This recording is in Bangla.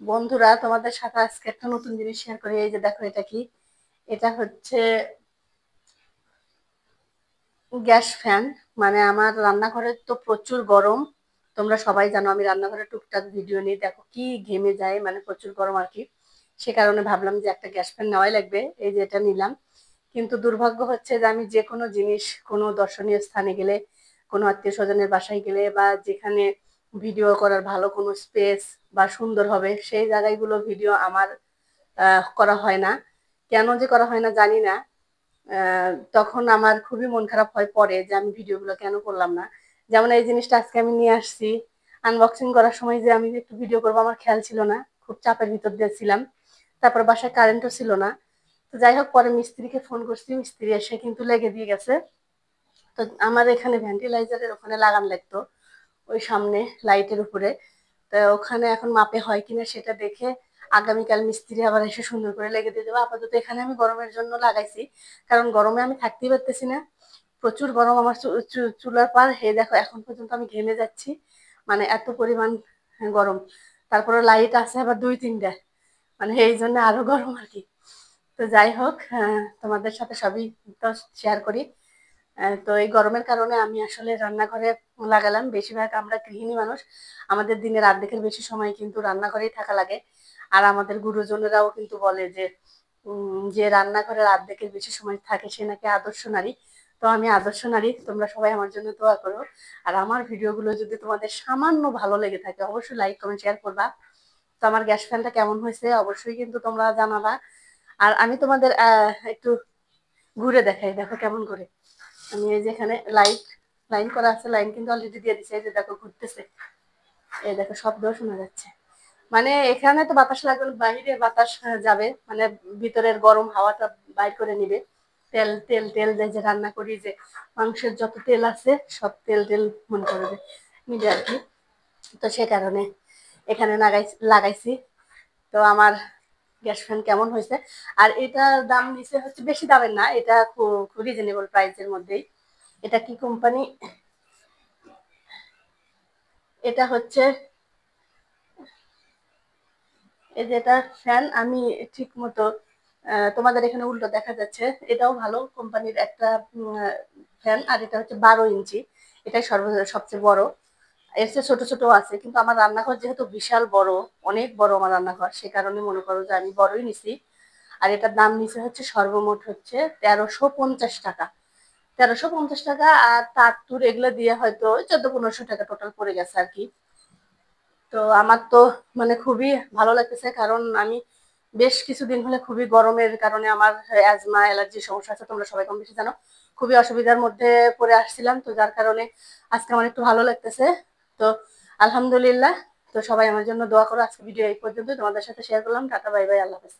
বন্ধুরা, তোমাদের সাথে আজকে একটা নতুন জিনিস শেয়ার করি। এই যে দেখো, এটা কি? এটা হচ্ছে গ্যাস ফ্যান। মানে আমার রান্নাঘরে তো প্রচুর গরম। তোমরা সবাই জানো আমি রান্নাঘরে টুকটাক ভিডিও নিই, দেখো কি ঘেমে যায়, মানে প্রচুর গরম আর কি। সে কারণে ভাবলাম যে একটা গ্যাস ফ্যান নেওয়াই লাগবে, এই যে এটা নিলাম। কিন্তু দুর্ভাগ্য হচ্ছে যে আমি যে কোনো জিনিস, কোনো দর্শনীয় স্থানে গেলে, কোনো আত্মীয় স্বজনের বাসায় গেলে, বা যেখানে ভিডিও করার ভালো কোনো স্পেস বা সুন্দর হবে সেই জায়গাগুলো ভিডিও আমার করা হয় না। কেন যে করা হয় না জানি না। তখন আমার খুবই মন খারাপ হয় পরে, যে আমি ভিডিওগুলো কেন করলাম না। যেমন এই জিনিসটা আজকে আমি নিয়ে আসছি, আনবক্সিং করার সময় যে আমি একটু ভিডিও করবো আমার খেয়াল ছিল না, খুব চাপের ভিতর দিয়ে ছিলাম। তারপর বাসায় কারেন্টও ছিল না। তো যাই হোক, পরে মিস্ত্রিকে ফোন করছি, মিস্ত্রি এসে কিন্তু লেগে দিয়ে গেছে। তো আমার এখানে ভেন্টিলাইজারের ওখানে লাগান লাগতো, ওই সামনে লাইটের উপরে। তা ওখানে এখন মাপে হয় কিনা সেটা দেখে আগামীকাল মিস্ত্রি আবার এসে সুন্দর করে লেগে দিয়ে দেবো। আপাতত এখানে আমি গরমের জন্য লাগাইছি, কারণ গরমে আমি থাকতেই পারতেছি না। প্রচুর গরম আমার চুলার পার। হে দেখো, এখন পর্যন্ত আমি ঘেমে যাচ্ছি, মানে এত পরিমাণ গরম। তারপরে লাইট আছে আবার দুই তিনটা, মানে এই জন্য আরো গরম আর কি। তো যাই হোক, তোমাদের সাথে সবই তো শেয়ার করি। তো এই গরমের কারণে আমি আসলে রান্নাঘরে লাগালাম। বেশিরভাগ আমরা গৃহিণী মানুষ, আমাদের দিনের অর্ধেকের বেশি সময় কিন্তু রান্নাঘরেই থাকা লাগে। আর আমাদের গুরুজনেরাও কিন্তু বলে যে যে রান্নাঘরের অর্ধেকের বেশি সময় থাকে সে নাকি আদর্শ নারী। তো আমি আদর্শ নারী, তোমরা সবাই আমার জন্য দোয়া করো। আর আমার ভিডিওগুলো যদি তোমাদের সামান্য ভালো লেগে থাকে অবশ্যই লাইক কমেন্ট শেয়ার করবা। তো আমার গ্যাস ফ্যানটা কেমন হয়েছে অবশ্যই কিন্তু তোমরা জানাবা। আর আমি তোমাদের একটু ঘুরে দেখাই, দেখো কেমন করে। আমি এই যেখানে লাইন করা আছে, লাইন কিন্তু অলরেডি দিয়ে দিচ্ছে, এই যে দেখো ঘুরতেছে। এই দেখো শব্দও শোনা যাচ্ছে। মানে এখানে তো বাতাস লাগবে, বাইরে বাতাস যাবে, মানে ভিতরের গরম হাওয়াটা বাইর করে নিবে। তেল তেল তেল দিয়ে যে রান্না করি, যে মাংসের যত তেল আছে সব তেল তেল মনে করবে নিবে আর কি। তো সে কারণে এখানে লাগাইছি। তো আমার গ্যাস ফ্যান কেমন হয়েছে। আর এটার দাম নিচে হচ্ছে, বেশি দামের না, এটা খুব রিজনেবল প্রাইসের মধ্যেই। এটা কি কোম্পানি, এটা হচ্ছে এই যে এটা ফ্যান। আমি ঠিক মতো তোমাদের এখানে উল্টো দেখা যাচ্ছে, এটাও ভালো কোম্পানির একটা ফ্যান। আর এটা হচ্ছে 12 ইঞ্চি, এটাই সবচেয়ে বড়। এর চেয়ে ছোট ছোট আছে, কিন্তু আমার রান্নাঘর যেহেতু বিশাল বড়, অনেক বড় আমার রান্নাঘর, সে কারণে মনে করো যে আমি বড়ই নিছি। আর এটার দাম নিচে হচ্ছে সর্বমোট হচ্ছে 1350 টাকা। 1350 টাকা। আর তার তুর এগুলো দিয়ে হয়তো 1400-1500 টাকা টোটাল পড়ে গেছে আর কি। তো আমার তো মানে খুবই ভালো লাগতেছে, কারণ আমি বেশ কিছুদিন হলে খুবই গরমের কারণে আমার অ্যাজমা অ্যালার্জির সমস্যা আছে, তোমরা সবাই কম বেশি জানো। খুবই অসুবিধার মধ্যে পড়ে আসছিলাম, তো যার কারণে আজকে আমার একটু ভালো লাগতেছে। তো আলহামদুলিল্লাহ। তো সবাই আমার জন্য দোয়া করো। আজকে ভিডিও এই পর্যন্ত তোমাদের সাথে শেয়ার করলাম। টাটা, বাই বাই, আল্লাহ হাফেজ।